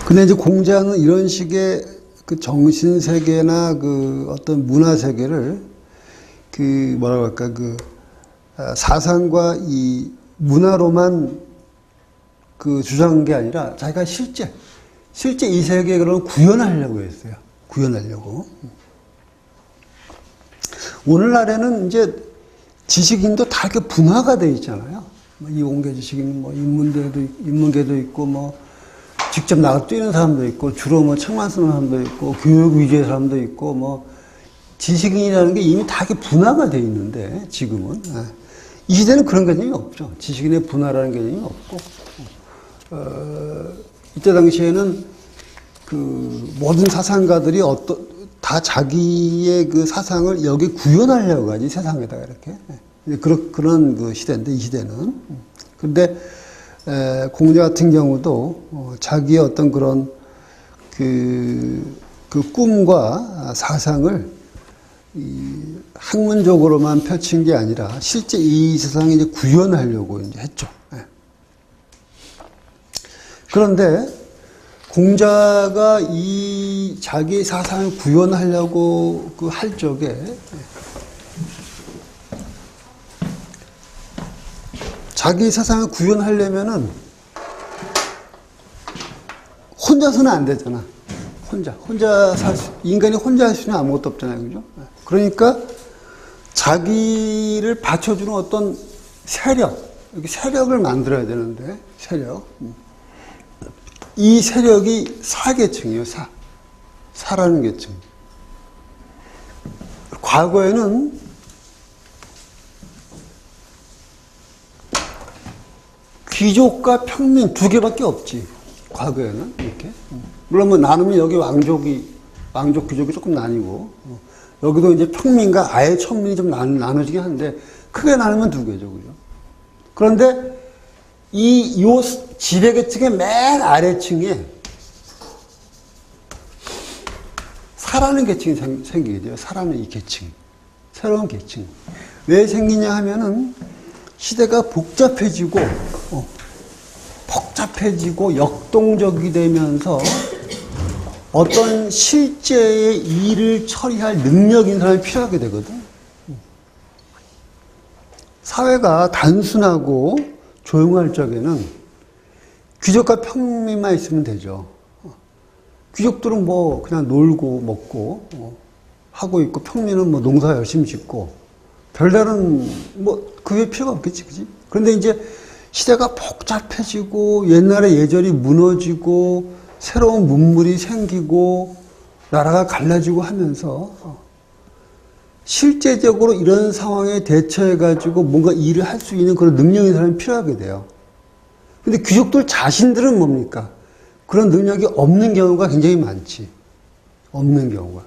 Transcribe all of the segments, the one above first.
근데 이제 공자는 이런 식의 그 정신 세계나 그 어떤 문화 세계를 그 뭐라고 할까 그 사상과 이 문화로만 그 주장한 게 아니라 자기가 실제 이 세계에 그런 구현하려고 했어요. 구현하려고. 오늘날에는 이제 지식인도 다 이렇게 분화가 돼 있잖아요. 이공계 지식인, 뭐 인문계도 있고, 뭐 직접 나가 뛰는 사람도 있고, 주로 뭐 책만 쓰는 사람도 있고, 교육 위주의 사람도 있고, 뭐 지식인이라는 게 이미 다 이렇게 분화가 돼 있는데 지금은 이 시대는 그런 개념이 없죠. 지식인의 분화라는 개념이 없고, 이때 당시에는 그 모든 사상가들이 다 자기의 그 사상을 여기 구현하려고 하지, 세상에다가 이렇게. 그런 그 시대인데, 이 시대는. 근데, 공자 같은 경우도, 자기의 어떤 그런 그 꿈과 사상을 학문적으로만 펼친 게 아니라, 실제 이 세상에 이제 구현하려고 이제 했죠. 그런데, 공자가 이 자기 사상을 구현하려고 그 할 적에 자기 사상을 구현하려면은 혼자서는 안 되잖아. 인간이 혼자 할 수 있는 아무것도 없잖아요. 그죠? 그러니까 자기를 받쳐주는 어떤 세력을 만들어야 되는데, 세력. 이 세력이 사계층이에요, 사라는 계층. 과거에는 귀족과 평민 두 개밖에 없지. 과거에는, 이렇게. 물론 뭐 나누면 여기 왕족 귀족이 조금 나뉘고, 여기도 이제 평민과 아예 천민이 좀 나눠지긴 하는데, 크게 나누면 두 개죠, 그죠? 그런데 요 지배계층의 맨 아래층에 사라는 계층이 생기게 돼요. 사라는 이 계층. 새로운 계층. 왜 생기냐 하면은 시대가 복잡해지고 역동적이 되면서 어떤 실제의 일을 처리할 능력 있는 사람이 필요하게 되거든. 사회가 단순하고 조용할 적에는 귀족과 평민만 있으면 되죠. 귀족들은 뭐 그냥 놀고 먹고 하고 있고, 평민은 뭐 농사 열심히 짓고, 별다른 뭐 그게 필요가 없겠지, 그지? 그런데 이제 시대가 복잡해지고 옛날의 예절이 무너지고 새로운 문물이 생기고 나라가 갈라지고 하면서 실제적으로 이런 상황에 대처해가지고 뭔가 일을 할 수 있는 그런 능력이 사람이 필요하게 돼요. 근데 귀족들 자신들은 뭡니까? 그런 능력이 없는 경우가 굉장히 많지. 없는 경우가.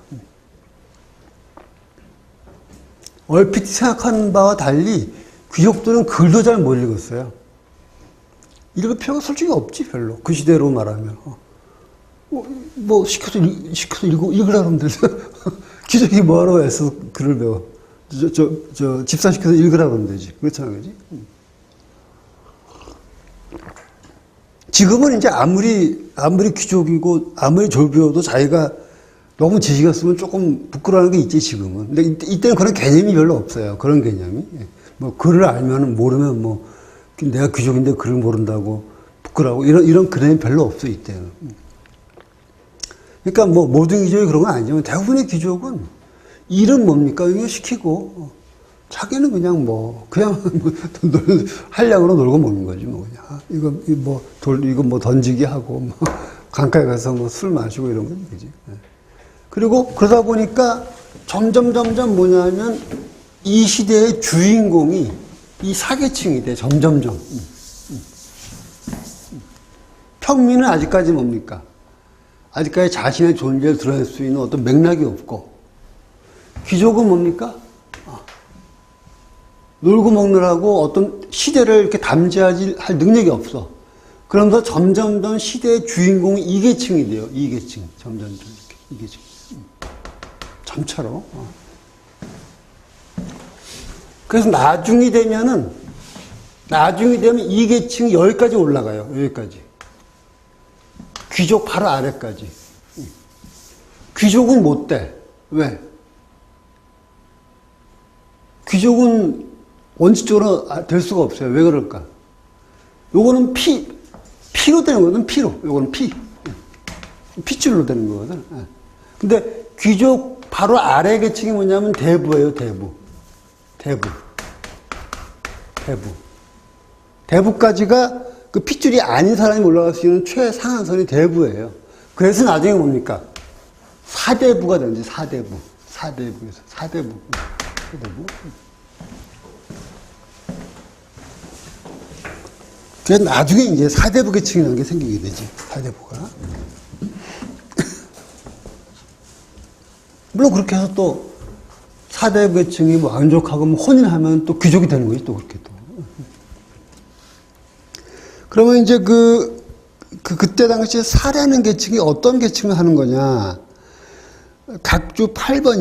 얼핏 생각하는 바와 달리 귀족들은 글도 잘 못 읽었어요. 읽을 필요가 솔직히 없지, 별로. 그 시대로 말하면. 뭐 시켜서 읽으라 그러면 되죠. 귀족이 뭐하러 애써 글을 배워. 집사 시켜서 읽으라 그러면 되지. 그렇잖아, 그지? 지금은 이제 아무리 귀족이고, 아무리 졸비워도 자기가 너무 지식이 없으면 조금 부끄러워하는 게 있지, 지금은. 근데 이때는 그런 개념이 별로 없어요. 그런 개념이. 뭐, 글을 알면은 모르면 뭐, 내가 귀족인데 글을 모른다고 부끄러워. 이런 개념이 별로 없어, 이때는. 그러니까 뭐 모든 귀족이 그런 건 아니지만 대부분의 귀족은 일은 뭡니까? 이거 시키고 자기는 그냥 하려고 놀고 먹는 거지 뭐 그냥 이거 뭐 던지기 하고 뭐 강가에 가서 뭐 술 마시고 이런 거지, 그지? 그리고 그러다 보니까 점점 뭐냐면 이 시대의 주인공이 이 사계층이 돼, 점점점. 평민은 아직까지 뭡니까? 아직까지 자신의 존재를 드러낼 수 있는 어떤 맥락이 없고, 귀족은 뭡니까? 놀고 먹느라고 어떤 시대를 이렇게 담지할 능력이 없어. 그러면서 점점 시대의 주인공이 이 계층이 돼요. 이 계층. 점점 이렇게. 이 계층. 점차로. 그래서 나중이 되면 이 계층이 여기까지 올라가요. 여기까지. 귀족 바로 아래까지. 귀족은 못 돼. 왜? 귀족은 원칙적으로 될 수가 없어요. 왜 그럴까? 요거는 피로 되는 거거든, 피로. 요거는 핏줄로 되는 거거든. 근데 귀족 바로 아래 계층이 뭐냐면 대부예요, 대부. 대부까지가 그 핏줄이 아닌 사람이 올라갈 수 있는 최상한선이 대부예요. 그래서 나중에 뭡니까? 사대부가 되는지, 사대부. 그래서 나중에 이제 사대부 계층이라는 게 생기게 되지, 사대부가. 물론 그렇게 해서 또 사대부 계층이 뭐 만족하고 뭐 혼인하면 또 귀족이 되는 거지, 또 그렇게 또. 그러면 이제 그때 당시에 사라는 계층이 어떤 계층을 하는 거냐. 각주 8번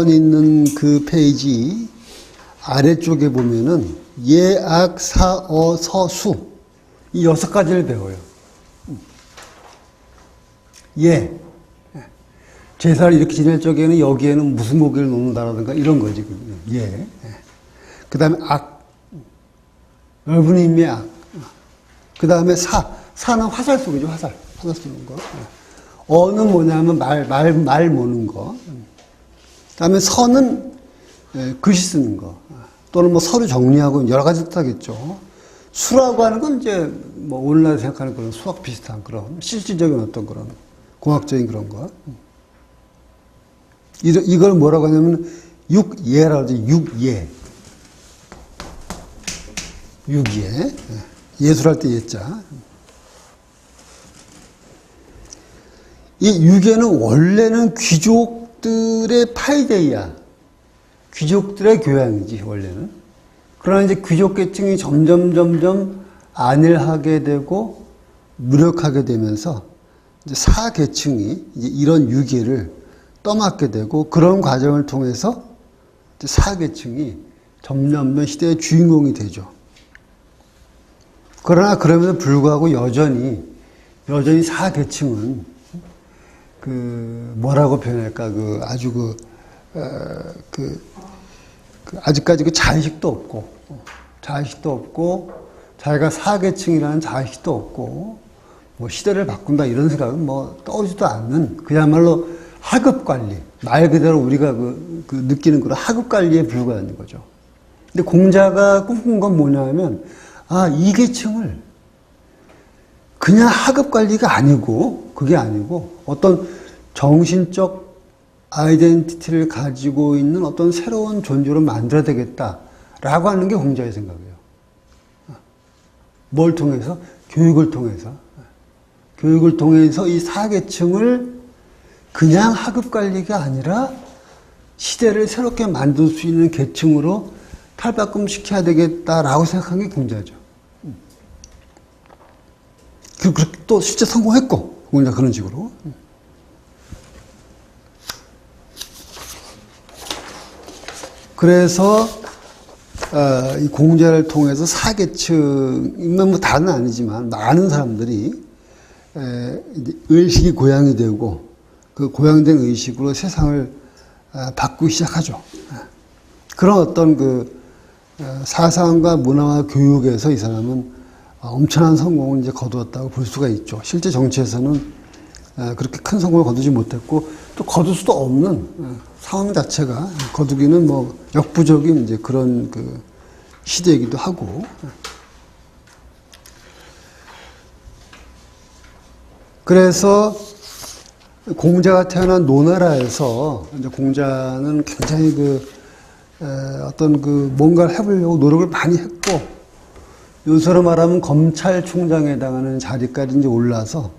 있는 그 페이지 아래쪽에 보면은 예악, 사어, 서수 이 6가지를 배워요. 제사를 이렇게 지낼 적에는 여기에는 무슨 고기를 놓는다라든가 이런 거지. 그 다음에 악, 넓은 의미의 악. 그 다음에 사는 화살 쏘기죠, 화살 쏘는 거. 어는 뭐냐면 말 모는 거. 그 다음에 서는 글씨 쓰는 거. 또는 뭐 서류 정리하고 여러 가지 뜻하겠죠. 수라고 하는 건 이제 뭐 오늘날 생각하는 그런 수학 비슷한 그런 실질적인 어떤 그런 공학적인 그런 거. 이걸 뭐라고 하냐면 육예라고 하죠. 육예. 예술할 때 예자. 이 육예는 원래는 귀족들의 파이데이야. 귀족들의 교양이지, 원래는. 그러나 이제 귀족 계층이 점점 안일하게 되고 무력하게 되면서 이제 사계층이 이제 이런 유계를 떠맡게 되고 그런 과정을 통해서 이제 사계층이 점점 시대의 주인공이 되죠. 그러나 그럼에도 불구하고 여전히 사계층은 뭐라고 표현할까, 아직까지 자의식도 없고, 자기가 사계층이라는 자의식도 없고, 뭐 시대를 바꾼다 이런 생각은 뭐 떠오르지도 않는, 그야말로 하급 관리, 말 그대로 우리가 느끼는 그런 하급 관리에 불과한 거죠. 근데 공자가 꿈꾼 건 뭐냐면, 이 계층을 그냥 하급 관리가 아니고, 그게 아니고, 어떤 정신적 아이덴티티를 가지고 있는 어떤 새로운 존재로 만들어야 되겠다라고 하는 게 공자의 생각이에요. 뭘 통해서? 교육을 통해서 이 사계층을 그냥 하급 관리가 아니라 시대를 새롭게 만들 수 있는 계층으로 탈바꿈시켜야 되겠다라고 생각한 게 공자죠. 그렇게 또 실제 성공했고, 공자 그런 식으로. 그래서 이 공자를 통해서 사계층이면 뭐 다는 아니지만 많은 사람들이 의식이 고양이 되고 그 고양된 의식으로 세상을 바꾸기 시작하죠. 그런 어떤 사상과 문화와 교육에서 이 사람은 엄청난 성공을 이제 거두었다고 볼 수가 있죠. 실제 정치에서는 그렇게 큰 성공을 거두지 못했고 또 거둘 수도 없는 상황 자체가 거두기는 뭐 역부족인 이제 그런 시대이기도 하고. 그래서 공자가 태어난 노나라에서 이제 공자는 굉장히 어떤 뭔가를 해보려고 노력을 많이 했고, 요새로 말하면 검찰총장에 해당하는 자리까지 이제 올라서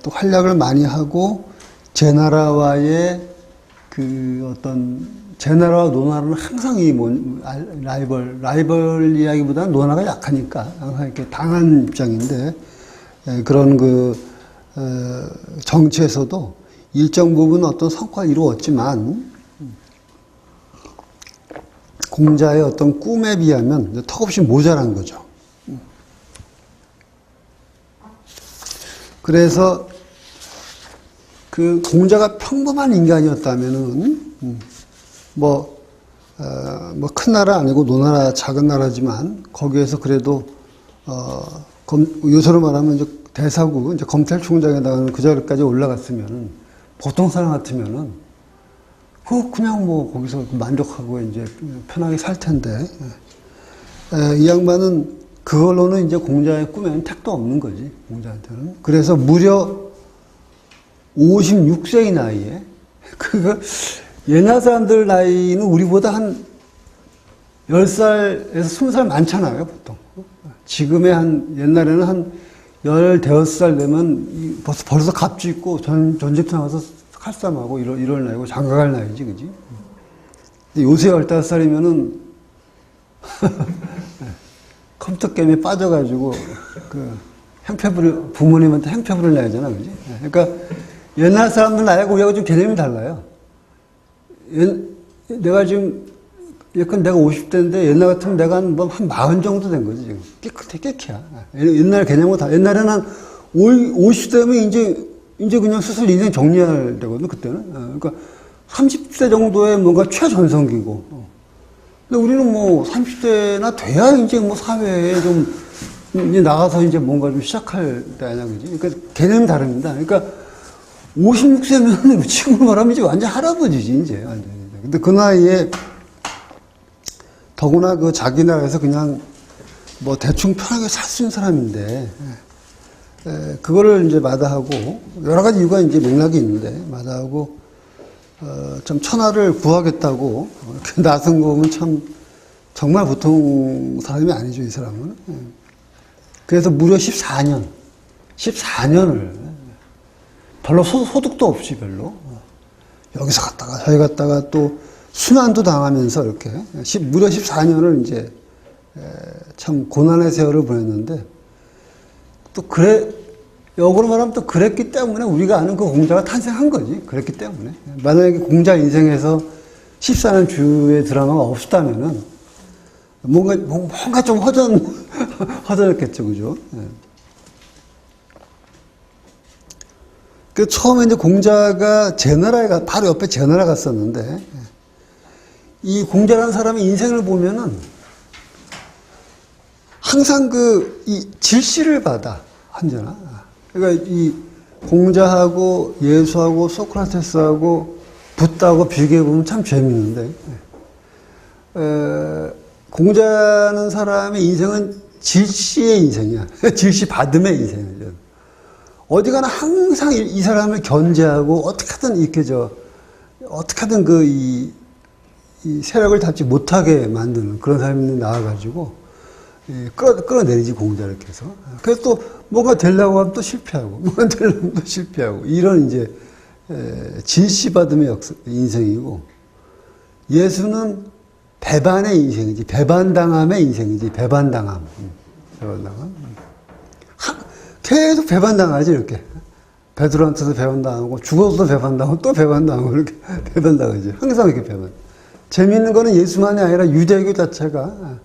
또 활약을 많이 하고, 제나라와 노나라는 항상 라이벌 이야기보다는 노나라가 약하니까 항상 이렇게 당한 입장인데, 그런 정치에서도 일정 부분 어떤 성과를 이루었지만, 공자의 어떤 꿈에 비하면 턱없이 모자란 거죠. 그래서 그 공자가 평범한 인간이었다면은, 큰 나라 아니고 노나라 작은 나라지만 거기에서 그래도, 요새로 말하면 이제 대사국, 이제 검찰총장에다가는 그 자리까지 올라갔으면은 보통 사람 같으면은 그냥 뭐 거기서 만족하고 이제 편하게 살 텐데, 이 양반은 그걸로는 이제 공자의 꿈에는 택도 없는 거지, 공자한테는. 그래서 무려 56세의 나이에, 옛날 사람들 나이는 우리보다 한 10살에서 20살 많잖아요, 보통. 지금의 옛날에는 한 15살 되면 벌써 갑주 있고 전쟁터 나가서 칼싸움하고 이럴 나이고 장가갈 나이지, 그지? 근데 요새 15살이면은 컴퓨터 게임에 빠져가지고 부모님한테 행패 부릴 나이잖아, 그지? 그러니까 옛날 사람들 나이하고 우리하고 좀 개념이 달라요. 내가 지금 예컨 내가 50대인데 옛날 같으면 내가 한 40 정도 된 거지, 지금. 깨끗이야. 옛날 개념은 다, 옛날에는 한 50대면 이제 그냥 슬슬 인생 정리할 때거든, 그때는. 그러니까 30대 정도의 뭔가 최전성기고. 근데 우리는 뭐 30대나 돼야 이제 뭐 사회에 좀 이제 나가서 이제 뭔가 좀 시작할 때 아니야, 그지? 그러니까 개념이 다릅니다. 그러니까 56세면 지금 말하면 이제 완전 할아버지지, 이제. 완전히. 근데 그 나이에 더구나 그 자기 나라에서 그냥 뭐 대충 편하게 살 수 있는 사람인데, 그거를 이제 마다하고, 여러 가지 이유가 이제 맥락이 있는데, 마다하고, 좀 천하를 구하겠다고, 이렇게 나선 거 보면 참, 정말 보통 사람이 아니죠, 이 사람은. 그래서 무려 14년을, 별로 소득도 없이 별로, 여기서 갔다가, 저기 갔다가 또, 순환도 당하면서 이렇게 무려 14년을 이제 참 고난의 세월을 보냈는데, 또 역으로 말하면 또 그랬기 때문에 우리가 아는 그 공자가 탄생한 거지. 그랬기 때문에. 만약에 공자 인생에서 14년 주의 드라마가 없었다면은 뭔가 좀 허전했겠죠, 그죠? 그 처음에 이제 공자가 제나라에 바로 옆에 제나라 갔었는데, 이 공자라는 사람의 인생을 보면은 항상 이 질시를 받아, 언제나. 그러니까 이 공자하고 예수하고 소크라테스하고 붓다하고 비교해보면 참 재밌는데, 공자는 사람의 인생은 질시의 인생이야. 질시 받음의 인생이죠. 어디 가나 항상 이 사람을 견제하고 어떻게든 이 세력을 닿지 못하게 만드는 그런 사람이 나와가지고, 끌어내리지, 공자를 해서. 그래서 또 뭔가 되려고 하면 또 실패하고, 뭔가 되려고 하면 또 실패하고, 이런 이제, 질시받음의 인생이고, 예수는 배반의 인생이지, 배반당함의 인생이지, 배반당함. 계속 배반당하지, 이렇게. 베드로한테도 배반당하고, 죽어서도 배반당하고, 또 배반당하고, 이렇게 배반당하지. 항상 이렇게 배반. 재미있는 거는 예수만이 아니라 유대교 자체가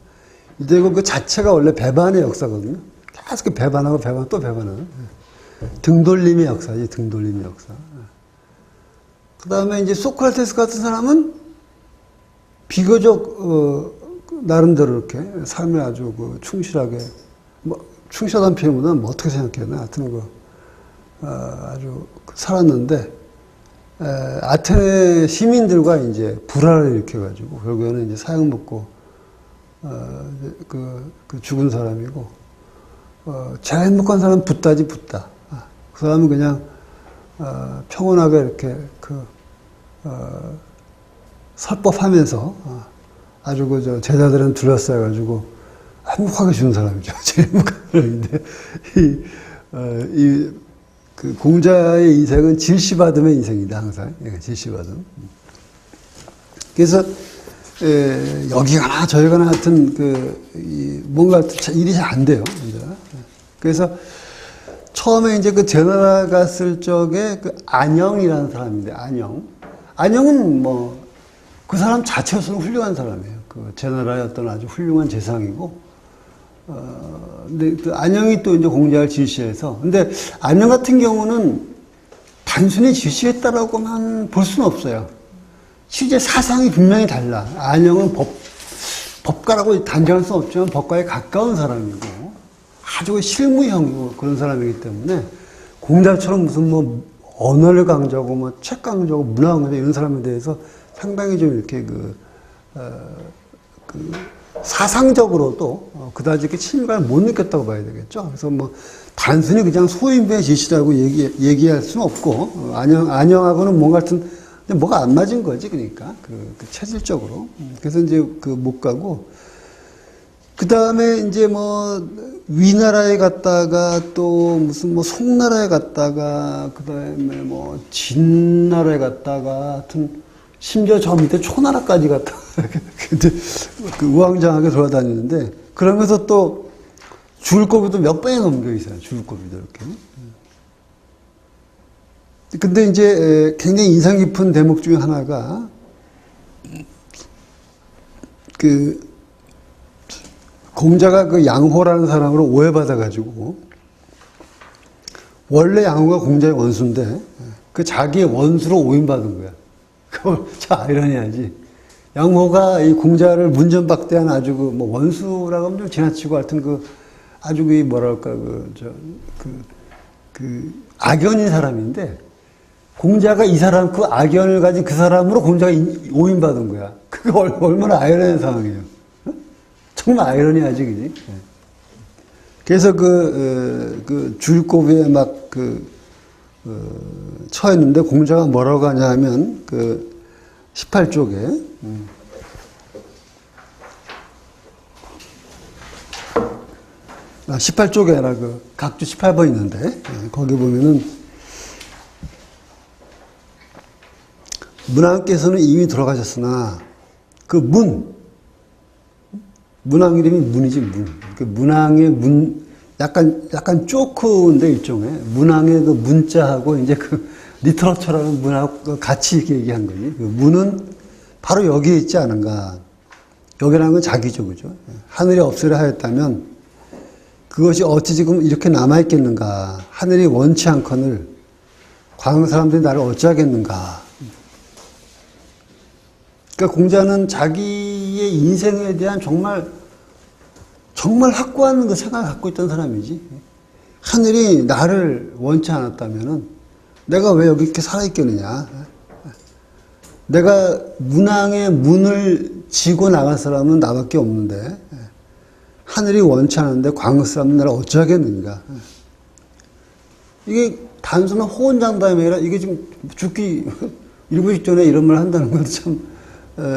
원래 배반의 역사거든요. 계속 배반하고 또 배반하는. 등돌림의 역사지, 등돌림의 역사. 그 다음에 이제 소크라테스 같은 사람은 비교적, 나름대로 이렇게 삶을 아주 충실하게, 충실하다는 표현보다는 어떻게 생각해야 되나? 하여튼 아주 살았는데, 아테네 시민들과 이제 불화를 일으켜가지고, 결국에는 이제 사형 먹고, 죽은 사람이고, 제일 행복한 사람은 붓다지, 붓다. 그 사람은 그냥, 평온하게 이렇게, 설법하면서, 아주 제자들은 둘러싸여가지고, 행복하게 죽은 사람이죠. 제일 행복한 사람인데, 공자의 인생은 질시받음의 인생이다, 항상. 질시받음. 그래서, 여기 가나 저기 가나 하여튼, 뭔가 일이 잘 안 돼요, 이제. 그래서, 처음에 이제 제나라 갔을 적에 안영이라는 사람인데, 안영은 그 사람 자체로서는 훌륭한 사람이에요. 제나라의 어떤 아주 훌륭한 재상이고, 근데 그 안영이 또 이제 공자를 지시해서, 근데 안영 같은 경우는 단순히 지시했다라고만 볼 수는 없어요. 실제 사상이 분명히 달라. 안영은 법가라고 단정할 수 없지만 법가에 가까운 사람이고, 아주 실무형이고 그런 사람이기 때문에, 공자처럼 무슨 뭐 언어를 강조하고 뭐 책 강조하고 문화 강조하고 이런 사람에 대해서 상당히 좀 이렇게 사상적으로도 그다지 이렇게 친밀감을 못 느꼈다고 봐야 되겠죠. 그래서 뭐 단순히 그냥 소인배의 지시라고 얘기할 수는 없고, 안영하고는 뭔가 같은, 뭐가 안 맞은 거지, 그러니까. 체질적으로. 그래서 이제 못 가고, 그 다음에 이제 뭐 위나라에 갔다가 또 무슨 뭐 송나라에 갔다가, 그 다음에 뭐 진나라에 갔다가, 하여튼 심지어 저 밑에 초나라까지 갔다. 근데 우왕좌왕하게 돌아다니는데, 그러면서 또 줄거비도 몇 번에 넘겨 있어요. 줄거비도 이렇게. 근데 이제 굉장히 인상 깊은 대목 중에 하나가, 공자가 양호라는 사람으로 오해받아가지고, 원래 양호가 공자의 원수인데, 자기의 원수로 오인받은 거야. 그걸 참 아이러니하지. 양호가 이 공자를 문전박대한 아주 뭐 원수라고 하면 좀 지나치고 하여튼 아주 뭐랄까 악연인 사람인데, 공자가 이 사람, 악연을 가진 그 사람으로 공자가 오인받은 거야. 그게 얼마나 아이러니한 상황이에요. 정말 아이러니하지, 그지? 그래서 줄고비에 막 처했는데 공자가 뭐라고 하냐 하면 18쪽에 아, 18쪽에 아니라 각주 18번 있는데 거기 보면은 문왕께서는 이미 돌아가셨으나 문왕 이름이 문이지, 문왕의 약간 쪼크인데 일종의 문왕의 문자하고 이제 리터러처라는 문하고 같이 이렇게 얘기한 거지. 문은 바로 여기에 있지 않은가. 여기라는 건 자기죠, 그죠? 하늘이 없으려 하였다면 그것이 어찌 지금 이렇게 남아있겠는가. 하늘이 원치 않거늘 광 사람들이 나를 어찌하겠는가. 그러니까 공자는 자기의 인생에 대한 정말 확고한 생각을 갖고 있던 사람이지. 하늘이 나를 원치 않았다면은 내가 왜 여기 이렇게 살아있겠느냐. 내가 문왕의 문을 지고 나갈 사람은 나밖에 없는데, 하늘이 원치 않은데 광 사람은 나를 어찌하겠는가. 이게 단순한 호언장담이 아니라 이게 지금 죽기 일부 직전에 이런 말을 한다는 것도 참,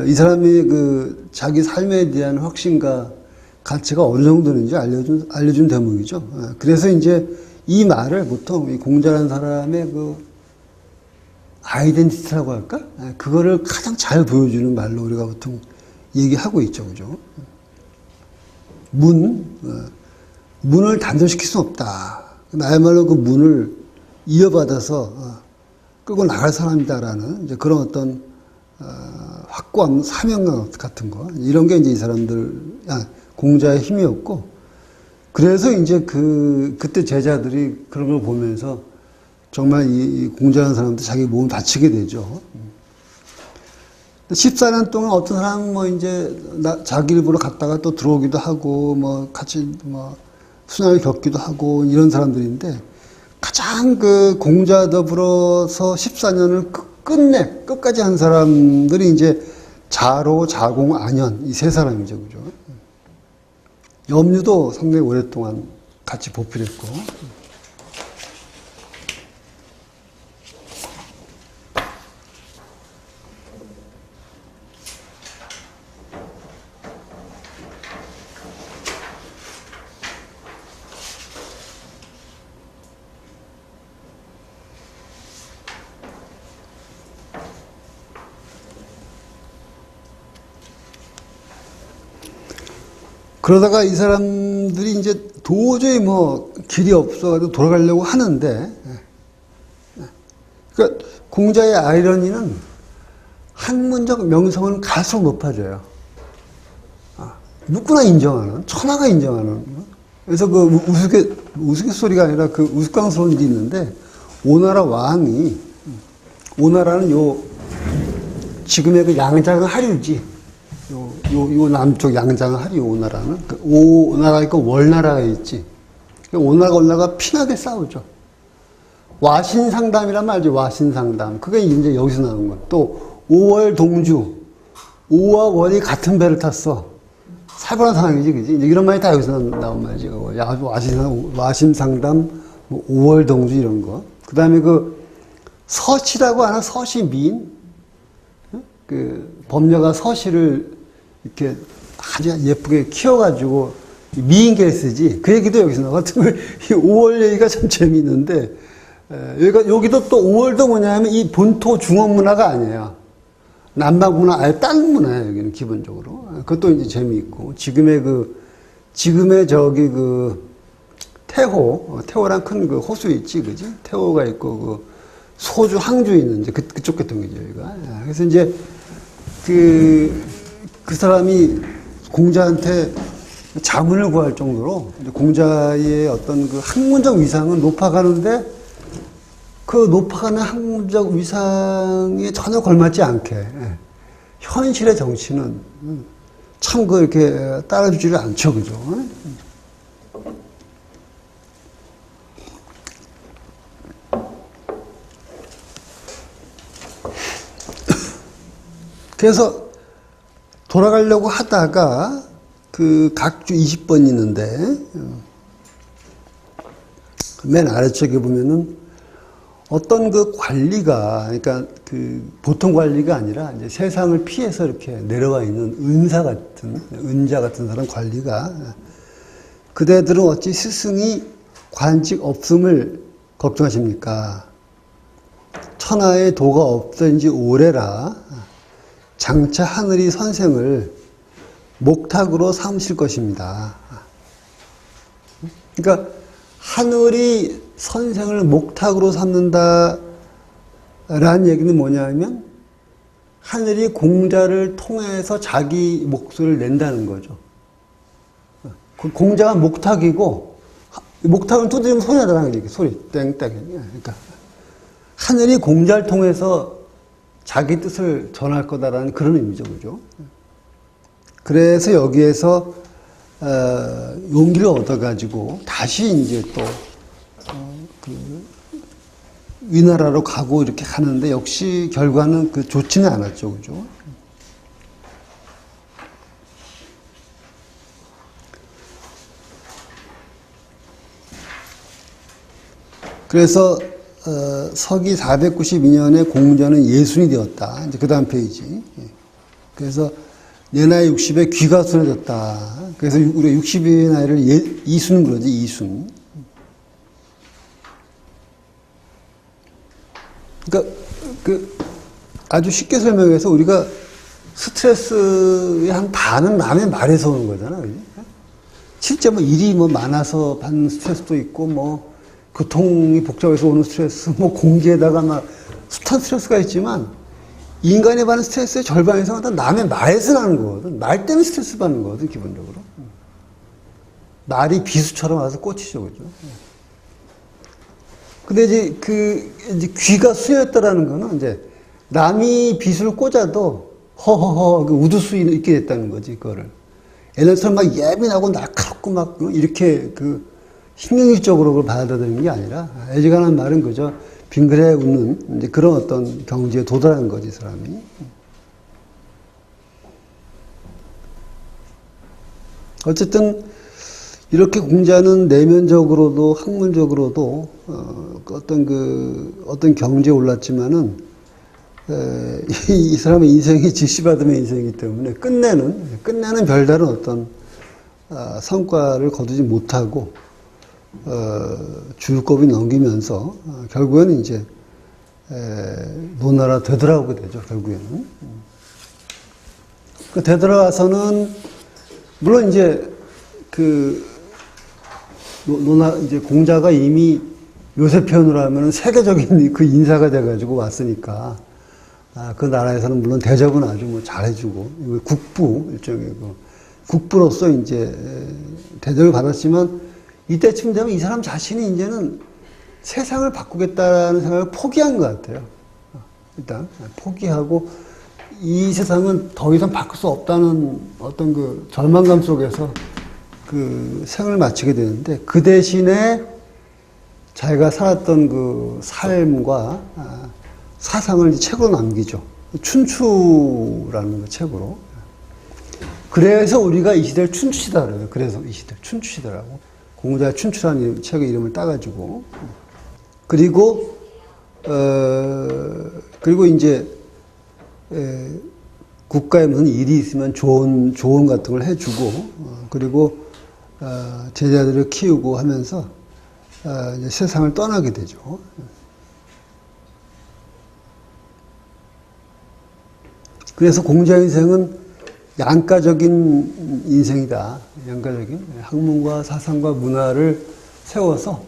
이 사람이 자기 삶에 대한 확신과 가치가 어느 정도인지 알려준 대목이죠. 그래서 이제 이 말을 보통 이 공자라는 사람의 아이덴티티라고 할까? 그거를 가장 잘 보여주는 말로 우리가 보통 얘기하고 있죠. 그죠? 문을 단절시킬 수 없다. 나야말로 문을 이어받아서 끌고 나갈 사람이다라는 이제 그런 어떤 확고한 사명감 같은 거. 이런 게 이제 이 사람들, 공자의 힘이었고, 그래서 이제 그때 제자들이 그런 걸 보면서 정말 이 공자라는 사람도 자기 몸을 바치게 되죠. 14년 동안 어떤 사람은 뭐 이제 자기 일부러 갔다가 또 들어오기도 하고, 뭐 같이 뭐 순환을 겪기도 하고 이런 사람들인데, 가장 공자 더불어서 14년을 끝까지 한 사람들이 이제 자로, 자공, 안현, 이 세 사람이죠. 그죠? 염류도 상당히 오랫동안 같이 보필했고. 그러다가 이 사람들이 이제 도저히 뭐 길이 없어가지고 돌아가려고 하는데, 그러니까 공자의 아이러니는 학문적 명성은 갈수록 높아져요. 누구나 인정하는, 천하가 인정하는. 그래서 그 우스갯소리가 아니라 그 우스꽝스러운 일이 있는데, 오나라 왕이, 오나라는 지금의 그 양장은 하류지. 요 남쪽 양장은 하류, 오나라는. 그 오나라가 있고 월나라가 있지. 오나라, 월나라가 피나게 싸우죠. 와신상담이란 말이지, 와신상담. 그게 이제 여기서 나온 거야. 또, 5월 동주. 5와 월이 같은 배를 탔어. 살벌한 상황이지, 그지? 이런 말이 다 여기서 나온 말이지. 와신상담, 뭐 5월 동주 이런 거. 그 다음에 서시라고 하나? 서시 미인? 범녀가 서시를 이렇게 아주 예쁘게 키워가지고 미인계를 쓰지. 그 얘기도 여기서 나왔고, 이 5월 얘기가 참 재미있는데, 여기도 또 5월도 뭐냐면 이 본토 중원 문화가 아니에요. 남방 문화, 아예 다른 문화예요, 여기는 기본적으로. 그것도 이제 재미있고, 지금의 태호란 큰 호수 있지, 그지? 태호가 있고, 소주, 항주 있는, 이제 그쪽 계통이죠, 여기가. 그래서 이제, 그 사람이 공자한테 자문을 구할 정도로, 공자의 어떤 그 학문적 위상은 높아가는데, 그 높아가는 학문적 위상에 전혀 걸맞지 않게, 현실의 정치는 참 이렇게 따라주지를 않죠, 그죠? 그래서 돌아가려고 하다가 그 각주 20번 있는데 맨 아래쪽에 보면은 어떤 그 관리가, 그러니까 그 보통 관리가 아니라 이제 세상을 피해서 이렇게 내려와 있는 은자 같은 사람 관리가, 그대들은 어찌 스승이 관직 없음을 걱정하십니까? 천하에 도가 없던 지 오래라 장차 하늘이 선생을 목탁으로 삼으실 것입니다. 그러니까 하늘이 선생을 목탁으로 삼는다라는 얘기는 뭐냐면 하늘이 공자를 통해서 자기 목소리를 낸다는 거죠. 그 공자가 목탁이고, 목탁은 두드리면 소리 나잖아요. 이렇게 소리 땡땡. 그러니까 하늘이 공자를 통해서 자기 뜻을 전할 거다라는 그런 의미죠, 그죠? 그래서 여기에서 용기를 얻어가지고 다시 이제 또 위나라로 가고 이렇게 하는데 역시 결과는 좋지는 않았죠, 그죠? 그래서 서기 492년에 공자는 예순이 되었다. 이제 그 다음 페이지. 그래서 내 나이 60에 귀가 순해졌다. 그래서 우리가 60의 나이를 이순 그러지, 이순. 그러니까 아주 쉽게 설명해서 우리가 스트레스의 한 반은 남의 말에서 오는 거잖아, 그지? 실제 일이 많아서 받는 스트레스도 있고, 교통이 복잡해서 오는 스트레스, 공기에다가 숱한 스트레스가 있지만, 인간이 받는 스트레스의 절반 이상은 다 남의 말에서 나는 거거든. 말 때문에 스트레스 받는 거거든, 기본적으로. 말이 비수처럼 와서 꽂히죠, 그죠? 근데 이제 귀가 수였다라는 거는 이제 남이 비수를 꽂아도 허허허 웃을 수 있게 됐다는 거지, 그거를. 옛날처럼 예민하고 날카롭고 이렇게 신경질적으로 그걸 받아들이는 게 아니라 애지간한 말은 그저 빙그레 웃는 이제 그런 어떤 경지에 도달한 거지, 사람이. 어쨌든 이렇게 공자는 내면적으로도 학문적으로도 어떤 경지에 올랐지만은 이 사람의 인생이 지시받음의 인생이기 때문에 끝내는 별다른 어떤 성과를 거두지 못하고 줄거비 넘기면서 결국에는 이제 노나라 되돌아오게 되죠, 결국에는. 되돌아와서는 물론 이제 이제 공자가 이미 요새 표현으로 하면은 세계적인 그 인사가 돼가지고 왔으니까, 그 나라에서는 물론 대접은 아주 잘해주고, 국부, 일종의 국부로서 이제 대접을 받았지만 이때쯤 되면 이 사람 자신이 이제는 세상을 바꾸겠다는 생각을 포기한 것 같아요. 일단 포기하고 이 세상은 더 이상 바꿀 수 없다는 어떤 그 절망감 속에서 그 생을 마치게 되는데, 그 대신에 자기가 살았던 그 삶과 사상을 책으로 남기죠. 춘추라는 그 책으로. 그래서 우리가 이 시대를 춘추시다 그래요. 그래서 이 시대를 춘추시대라고. 공자의 춘추라는 책의 이름을 따가지고. 그리고 이제 국가에 무슨 일이 있으면 조언 같은 걸 해주고, 그리고 제자들을 키우고 하면서 이제 세상을 떠나게 되죠. 그래서 공자 인생은 양가적인 인생이다. 양가적인 학문과 사상과 문화를 세워서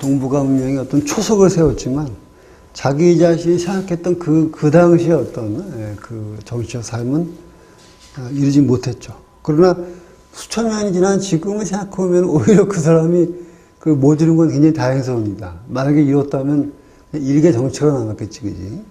동북아 문명의 어떤 초석을 세웠지만, 자기 자신이 생각했던 그 당시의 어떤 그 정치적 삶은 이루지 못했죠. 그러나 수천 년이 지난 지금을 생각해보면 오히려 그 사람이 그걸 못 이룬 건 굉장히 다행스럽습니다. 만약에 이뤘다면 일개 정치가 남았겠지, 그지?